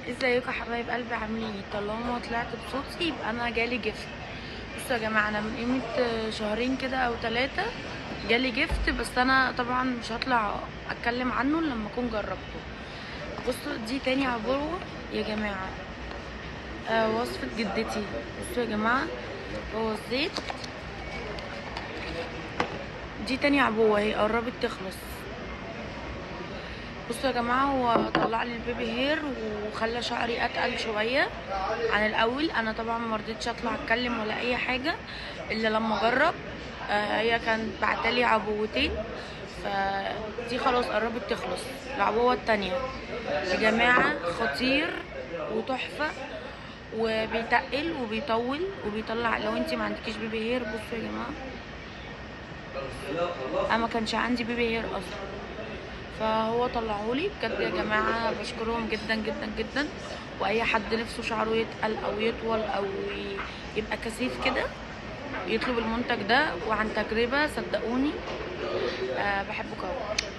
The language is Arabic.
ازيكم يا حبايب قلبي، عاملين ايه؟ طالما طلعت بصوتي يبقى انا جالي جفت. بصوا يا جماعه، انا من قيمه شهرين كده او 3 جالي جفت، بس انا طبعا مش هطلع اتكلم عنه لما اكون جربته. بصوا دي تاني عبوه يا جماعه. وصفه جدتي. بصوا يا جماعه، هو الزيت. دي تاني عبوه، هي قربت تخلص. بصوا يا جماعه، هو طلع لي البيبي هير وخلى شعري اتقل شويه عن الاول. انا طبعا ما رضيتش اطلع اتكلم ولا اي حاجه الا لما اجرب. هي كانت بعتلي عبوتين، فدي خلاص قربت تخلص. العبوه التانية يا جماعه خطير وتحفه، وبيتقل وبيطول وبيطلع. لو انت ما عندكيش بيبي هير، بصوا يا جماعه، انا ما كانش عندي بيبي هير اصلا، فهو طلعهولي بجد يا جماعه. بشكرهم جدا جدا جدا. واي حد نفسه شعره يتقل او يطول او يبقى كثيف كده، يطلب المنتج ده، وعن تجربه صدقوني. بحبه قوي.